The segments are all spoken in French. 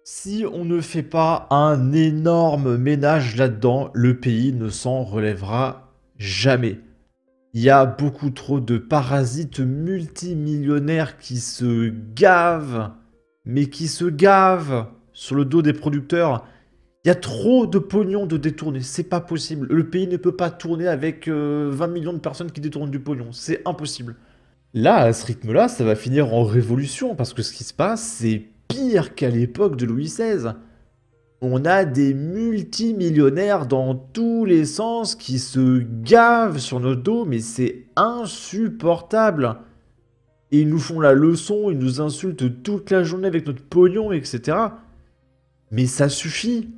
Si on ne fait pas un énorme ménage là-dedans, le pays ne s'en relèvera jamais. Il y a beaucoup trop de parasites multimillionnaires qui se gavent, mais qui se gavent sur le dos des producteurs. Il y a trop de pognon de détourner, c'est pas possible. Le pays ne peut pas tourner avec 20 millions de personnes qui détournent du pognon, c'est impossible. Là, à ce rythme-là, ça va finir en révolution, parce que ce qui se passe, c'est pire qu'à l'époque de Louis XVI. On a des multimillionnaires dans tous les sens qui se gavent sur notre dos, mais c'est insupportable. Et ils nous font la leçon, ils nous insultent toute la journée avec notre pognon, etc. Mais ça suffit.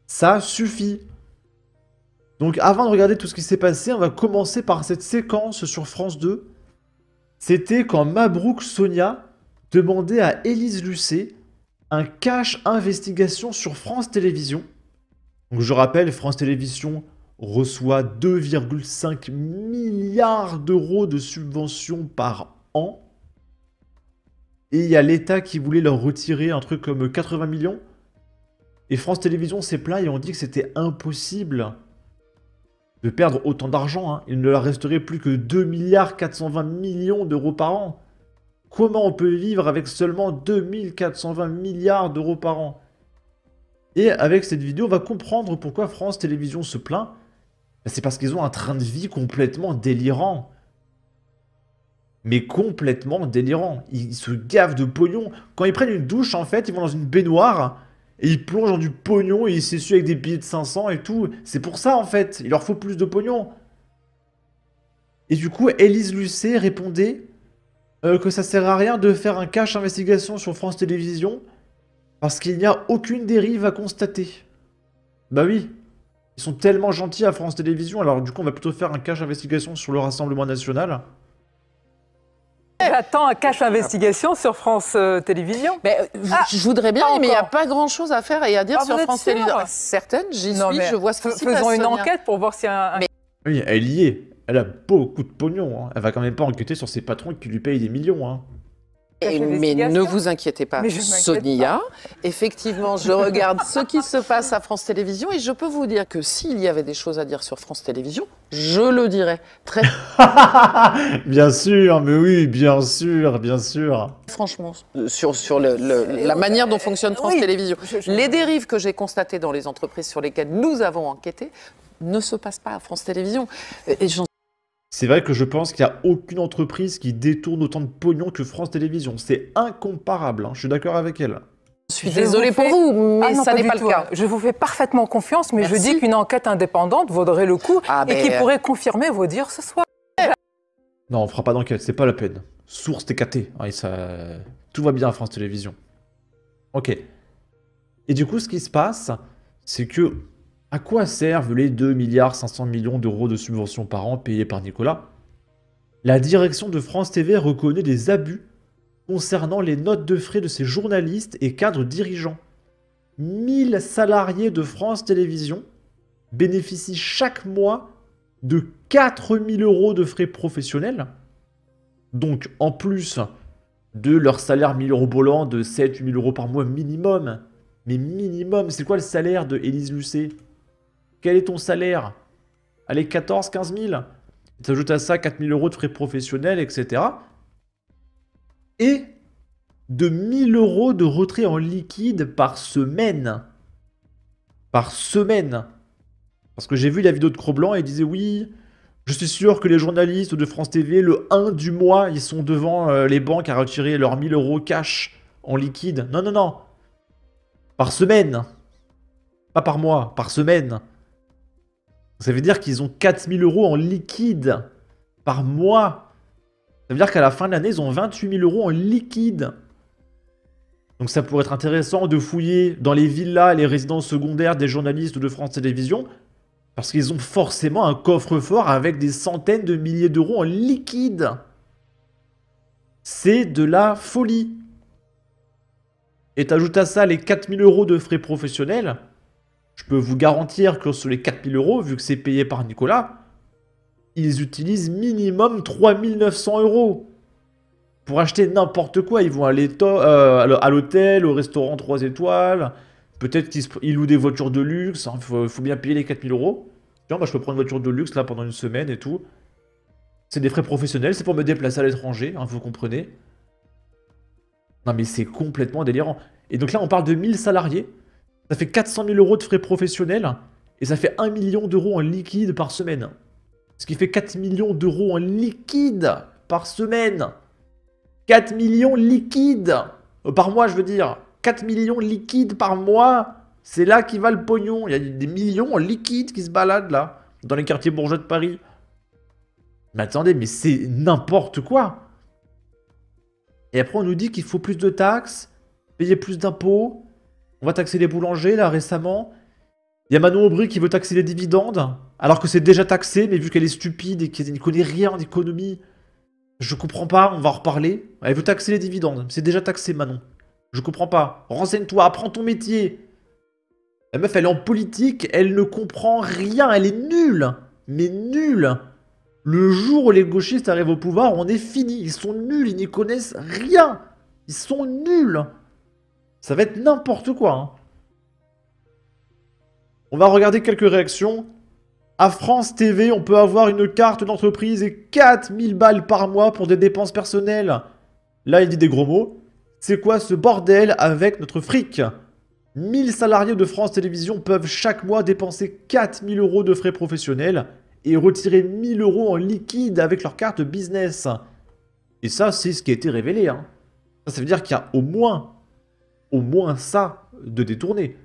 Ça suffit. Donc avant de regarder tout ce qui s'est passé, on va commencer par cette séquence sur France 2. C'était quand Mabrouk Sonia demandait à Élise Lucet un cash investigation sur France Télévisions. Donc je rappelle, France Télévisions reçoit 2,5 milliards d'euros de subventions par an. Et il y a l'État qui voulait leur retirer un truc comme 80 millions. Et France Télévisions s'est plaint et ont dit que c'était impossible de perdre autant d'argent. Hein. Il ne leur resterait plus que 2 420 millions d'euros par an. Comment on peut vivre avec seulement 2420 milliards d'euros par an? Et avec cette vidéo, on va comprendre pourquoi France Télévisions se plaint. C'est parce qu'ils ont un train de vie complètement délirant. Mais complètement délirant. Ils se gavent de pognon. Quand ils prennent une douche, en fait, ils vont dans une baignoire et ils plongent dans du pognon et ils s'essuient avec des billets de 500 et tout. C'est pour ça, en fait. Il leur faut plus de pognon. Et du coup, Élise Lucet répondait que ça sert à rien de faire un cash investigation sur France Télévisions parce qu'il n'y a aucune dérive à constater. Bah oui. Ils sont tellement gentils à France Télévisions, alors du coup on va plutôt faire un cash investigation sur le Rassemblement National. J'attends un cash investigation sur France Télévisions. Mais, je voudrais bien, mais il n'y a pas grand-chose à faire et à dire sur France Télévisions. Certaines, j'y suis, je vois ce qui se passe. Faisons une enquête pour voir s'il y a un... Oui, elle y est. Elle a beaucoup de pognon. Hein. Elle va quand même pas enquêter sur ses patrons qui lui payent des millions. Hein. Mais ne vous inquiétez pas, Sonia. Effectivement, je regarde ce qui se passe à France Télévisions et je peux vous dire que s'il y avait des choses à dire sur France Télévisions, je le dirais très bien sûr, mais oui, bien sûr, bien sûr. franchement, sur la manière dont fonctionne France Télévisions. Les dérives que j'ai constatées dans les entreprises sur lesquelles nous avons enquêté ne se passent pas à France Télévisions. Et c'est vrai que je pense qu'il n'y a aucune entreprise qui détourne autant de pognon que France Télévisions. C'est incomparable, hein. Je suis d'accord avec elle. Je suis désolée pour vous, mais ça n'est pas le cas. Je vous fais parfaitement confiance, mais je dis qu'une enquête indépendante vaudrait le coup et qui pourrait confirmer vos dires ce soir. Non, on fera pas d'enquête, c'est pas la peine. Source TKT, ouais, tout va bien à France Télévisions. Ok. Et du coup, ce qui se passe, c'est que... À quoi servent les 2 500 millions d'euros de subventions par an payés par Nicolas? La direction de France TV reconnaît des abus concernant les notes de frais de ses journalistes et cadres dirigeants. 1000 salariés de France Télévisions bénéficient chaque mois de 4 000 euros de frais professionnels. Donc, en plus de leur salaire 1 000 euros volant de 7 000 euros par mois minimum. Mais minimum, c'est quoi le salaire de Élise Lucet? Quel est ton salaire? Allez, 14, 15 000. Tu ajoutes à ça 4 000 euros de frais professionnels, etc. Et de 1 000 euros de retrait en liquide par semaine. Par semaine. Parce que j'ai vu la vidéo de Cro-Blanc et il disait oui, je suis sûr que les journalistes de France TV, le 1 du mois, ils sont devant les banques à retirer leurs 1 000 euros cash en liquide. Non, non, non. Par semaine. Pas par mois, par semaine. Ça veut dire qu'ils ont 4 000 euros en liquide par mois. Ça veut dire qu'à la fin de l'année, ils ont 28 000 euros en liquide. Donc ça pourrait être intéressant de fouiller dans les villas et les résidences secondaires des journalistes de France Télévisions. Parce qu'ils ont forcément un coffre-fort avec des centaines de milliers d'euros en liquide. C'est de la folie. Et t'ajoutes à ça les 4 000 euros de frais professionnels. Je peux vous garantir que sur les 4 000 euros, vu que c'est payé par Nicolas, ils utilisent minimum 3 900 euros. pour acheter n'importe quoi. Ils vont aller à l'hôtel, au restaurant 3 étoiles. Peut-être qu'ils louent des voitures de luxe. Il faut bien payer les 4000 euros. Tiens, bah, je peux prendre une voiture de luxe là pendant une semaine et tout. C'est des frais professionnels, c'est pour me déplacer à l'étranger, hein, vous comprenez. Non mais c'est complètement délirant. Et donc là, on parle de 1000 salariés. Ça fait 400 000 euros de frais professionnels. Et ça fait 1 million d'euros en liquide par semaine. Ce qui fait 4 millions d'euros en liquide par semaine. 4 millions liquides par mois, je veux dire. 4 millions liquides par mois. C'est là qu'il va le pognon. Il y a des millions en liquide qui se baladent là. Dans les quartiers bourgeois de Paris. Mais attendez, mais c'est n'importe quoi. Et après, on nous dit qu'il faut plus de taxes, payer plus d'impôts. On va taxer les boulangers, là, récemment. Il y a Manon Aubry qui veut taxer les dividendes, alors que c'est déjà taxé, mais vu qu'elle est stupide et qu'elle ne connaît rien en économie, je comprends pas, on va en reparler. Elle veut taxer les dividendes, c'est déjà taxé, Manon. Je comprends pas. Renseigne-toi, apprends ton métier. La meuf, elle est en politique, elle ne comprend rien, elle est nulle. Mais nulle. Le jour où les gauchistes arrivent au pouvoir, on est fini. Ils sont nuls, ils n'y connaissent rien. Ils sont nuls. Ça va être n'importe quoi. Hein. On va regarder quelques réactions. À France TV, on peut avoir une carte d'entreprise et 4000 balles par mois pour des dépenses personnelles. Là, il dit des gros mots. C'est quoi ce bordel avec notre fric? 1000 salariés de France Télévisions peuvent chaque mois dépenser 4000 euros de frais professionnels et retirer 1000 euros en liquide avec leur carte business. Et ça, c'est ce qui a été révélé. Hein. Ça veut dire qu'il y a au moins ça de détourné.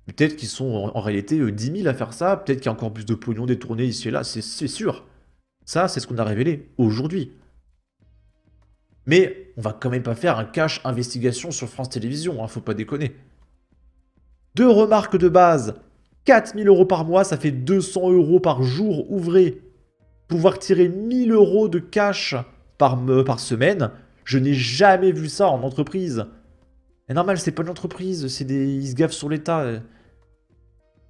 Peut-être qu'ils sont en réalité 10 000 à faire ça, peut-être qu'il y a encore plus de pognon détourné ici et là, c'est sûr. Ça, c'est ce qu'on a révélé aujourd'hui. Mais on va quand même pas faire un cash investigation sur France Télévisions, hein, faut pas déconner. 2 remarques de base. 4000 euros par mois, ça fait 200 euros par jour ouvré. Pouvoir tirer 1000 euros de cash par semaine, je n'ai jamais vu ça en entreprise. C'est normal, c'est pas une entreprise, ils se gavent sur l'État.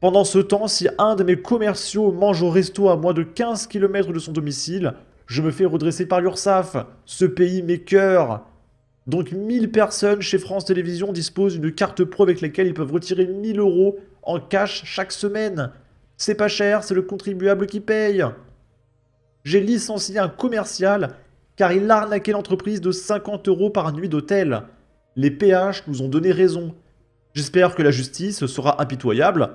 Pendant ce temps, si un de mes commerciaux mange au resto à moins de 15 km de son domicile, je me fais redresser par l'URSSAF. Ce pays m'écoeure. Donc 1000 personnes chez France Télévisions disposent d'une carte pro avec laquelle ils peuvent retirer 1000 euros en cash chaque semaine. C'est pas cher, c'est le contribuable qui paye. J'ai licencié un commercial car il a arnaqué l'entreprise de 50 euros par nuit d'hôtel. Les PH nous ont donné raison. J'espère que la justice sera impitoyable.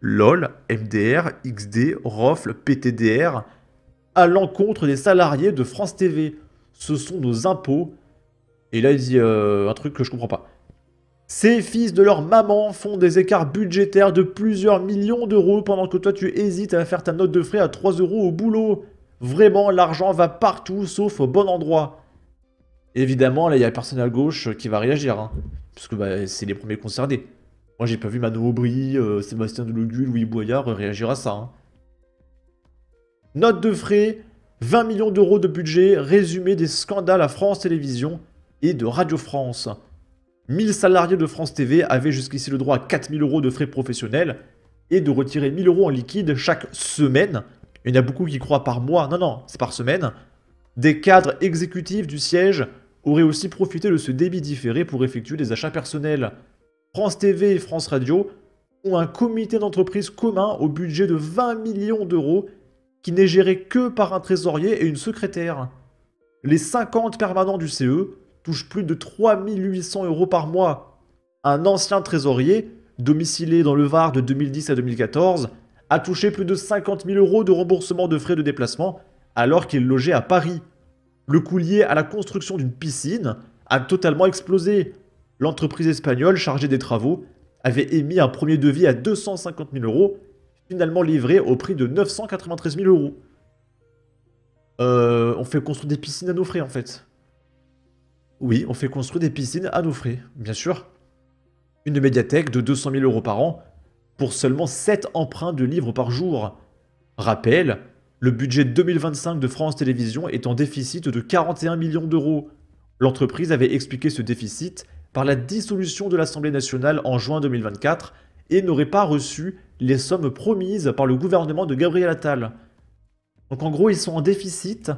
LOL, MDR, XD, ROFL, PTDR, à l'encontre des salariés de France TV. Ce sont nos impôts. Et là, il dit un truc que je comprends pas. Ces fils de leur maman font des écarts budgétaires de plusieurs millions d'euros pendant que toi, tu hésites à faire ta note de frais à 3 euros au boulot. Vraiment, l'argent va partout, sauf au bon endroit. Évidemment, là, il y a personne à gauche qui va réagir. Hein, parce que bah, c'est les premiers concernés. Moi, j'ai pas vu Manon Aubry, Sébastien Delogu, Louis Boyard réagir à ça. Hein. Note de frais, 20 millions d'euros de budget, résumé des scandales à France Télévisions et de Radio France. 1000 salariés de France TV avaient jusqu'ici le droit à 4000 euros de frais professionnels et de retirer 1000 euros en liquide chaque semaine. Il y en a beaucoup qui croient par mois. Non, non, c'est par semaine. Des cadres exécutifs du siège auraient aussi profité de ce débit différé pour effectuer des achats personnels. France TV et France Radio ont un comité d'entreprise commun au budget de 20 millions d'euros qui n'est géré que par un trésorier et une secrétaire. Les 50 permanents du CE touchent plus de 3800 euros par mois. Un ancien trésorier, domicilié dans le Var de 2010 à 2014, a touché plus de 50 000 euros de remboursement de frais de déplacement alors qu'il logeait à Paris. Le coût lié à la construction d'une piscine a totalement explosé. L'entreprise espagnole chargée des travaux avait émis un premier devis à 250 000 euros, finalement livré au prix de 993 000 euros. On fait construire des piscines à nos frais, en fait. Oui, on fait construire des piscines à nos frais, bien sûr. Une médiathèque de 200 000 euros par an pour seulement 7 emprunts de livres par jour. Rappel, le budget 2025 de France Télévisions est en déficit de 41 millions d'euros. L'entreprise avait expliqué ce déficit par la dissolution de l'Assemblée nationale en juin 2024 et n'aurait pas reçu les sommes promises par le gouvernement de Gabriel Attal. Donc en gros, ils sont en déficit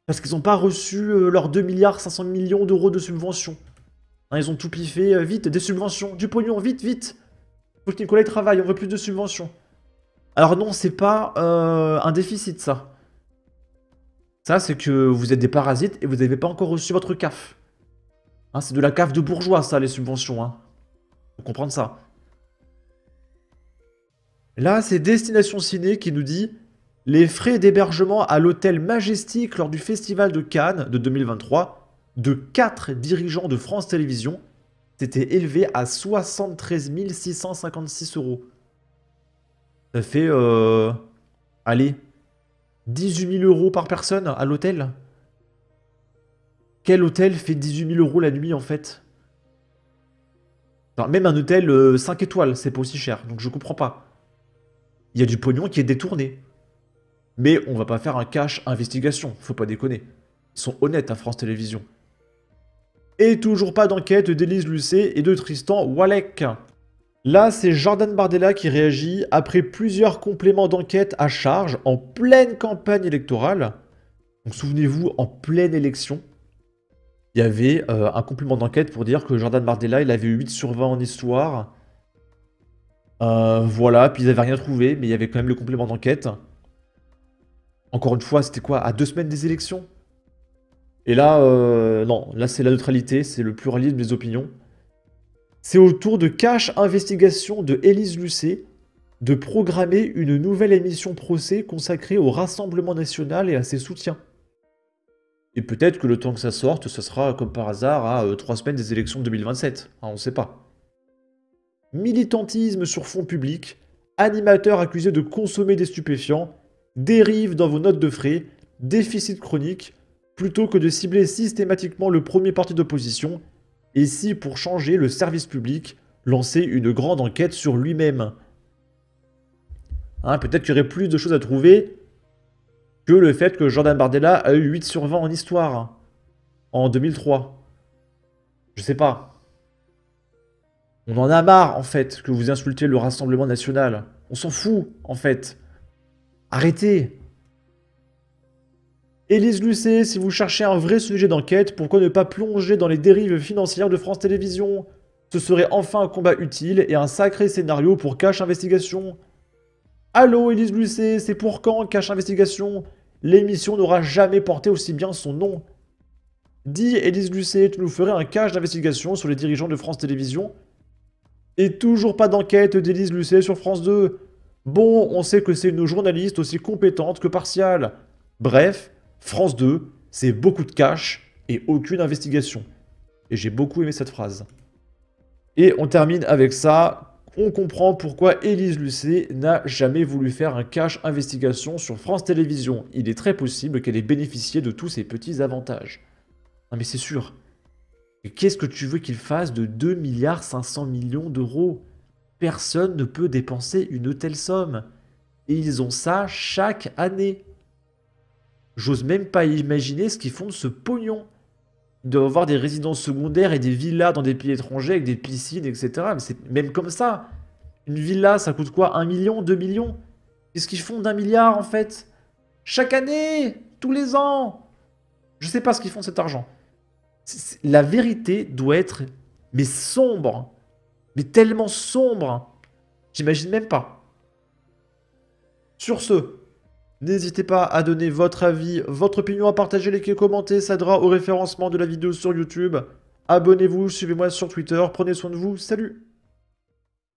Parce qu'ils n'ont pas reçu leurs 2,5 milliards d'euros de subventions. Hein, ils ont tout piffé, vite, des subventions, du pognon, vite, vite. Faut que Nicolas travaille, on veut plus de subventions. Alors non, c'est pas un déficit, ça. Ça, c'est que vous êtes des parasites et vous n'avez pas encore reçu votre CAF. Hein, c'est de la CAF de bourgeois, ça, les subventions. Hein. Faut comprendre ça. Là, c'est Destination Ciné qui nous dit « Les frais d'hébergement à l'hôtel Majestic lors du Festival de Cannes de 2023 de 4 dirigeants de France Télévisions s'était élevé à 73 656 €. Ça fait, allez, 18 000 € par personne à l'hôtel. Quel hôtel fait 18 000 € la nuit, en fait? Enfin, même un hôtel 5 étoiles, c'est pas aussi cher, donc je comprends pas. Il y a du pognon qui est détourné. Mais on va pas faire un cash investigation, faut pas déconner. Ils sont honnêtes à France Télévisions. Et toujours pas d'enquête d'Élise Lucet et de Tristan Walek. Là, c'est Jordan Bardella qui réagit après plusieurs compléments d'enquête à charge en pleine campagne électorale. Donc souvenez-vous, en pleine élection, il y avait un complément d'enquête pour dire que Jordan Bardella, il avait 8 sur 20 en histoire. Voilà, puis ils n'avaient rien trouvé, mais il y avait quand même le complément d'enquête. Encore une fois, c'était quoi? À 2 semaines des élections? Et là, non, là c'est la neutralité, c'est le pluralisme des opinions. C'est au tour de Cash Investigation de Élise Lucet de programmer une nouvelle émission procès consacrée au Rassemblement National et à ses soutiens. Et peut-être que le temps que ça sorte, ça sera comme par hasard à 3 semaines des élections de 2027. Hein, on ne sait pas. Militantisme sur fonds publics, animateur accusé de consommer des stupéfiants, dérive dans vos notes de frais, déficit chronique, plutôt que de cibler systématiquement le premier parti d'opposition, et si, pour changer le service public, lancer une grande enquête sur lui-même. Hein, peut-être qu'il y aurait plus de choses à trouver que le fait que Jordan Bardella a eu 8 sur 20 en histoire, en 2003. Je sais pas. On en a marre, en fait, que vous insultez le Rassemblement National. On s'en fout, en fait. Arrêtez. Élise Lucet, si vous cherchez un vrai sujet d'enquête, pourquoi ne pas plonger dans les dérives financières de France Télévisions? Ce serait enfin un combat utile et un sacré scénario pour Cash Investigation. Allô Élise Lucet, c'est pour quand Cash Investigation? L'émission n'aura jamais porté aussi bien son nom. Dis Élise Lucet, tu nous ferais un cash d'investigation sur les dirigeants de France Télévisions? Et toujours pas d'enquête d'Élise Lucet sur France 2. Bon, on sait que c'est une journaliste aussi compétente que partiale. Bref, France 2, c'est beaucoup de cash et aucune investigation. Et j'ai beaucoup aimé cette phrase. Et on termine avec ça. On comprend pourquoi Élise Lucet n'a jamais voulu faire un cash investigation sur France Télévisions. Il est très possible qu'elle ait bénéficié de tous ces petits avantages. Non mais c'est sûr. Et qu'est-ce que tu veux qu'il fasse de 2,5 milliards d'euros? Personne ne peut dépenser une telle somme. Et ils ont ça chaque année. J'ose même pas imaginer ce qu'ils font de ce pognon. Ils doivent avoir des résidences secondaires et des villas dans des pays étrangers avec des piscines, etc. Mais c'est même comme ça. Une villa, ça coûte quoi? 1 million, 2 millions? Qu'est-ce qu'ils font d'1 milliard, en fait? Chaque année! Tous les ans! Je sais pas ce qu'ils font de cet argent. La vérité doit être, mais sombre. Mais tellement sombre. J'imagine même pas. Sur ce, n'hésitez pas à donner votre avis, votre opinion, à partager, liker, commenter. Ça aidera au référencement de la vidéo sur YouTube. Abonnez-vous, suivez-moi sur Twitter. Prenez soin de vous. Salut!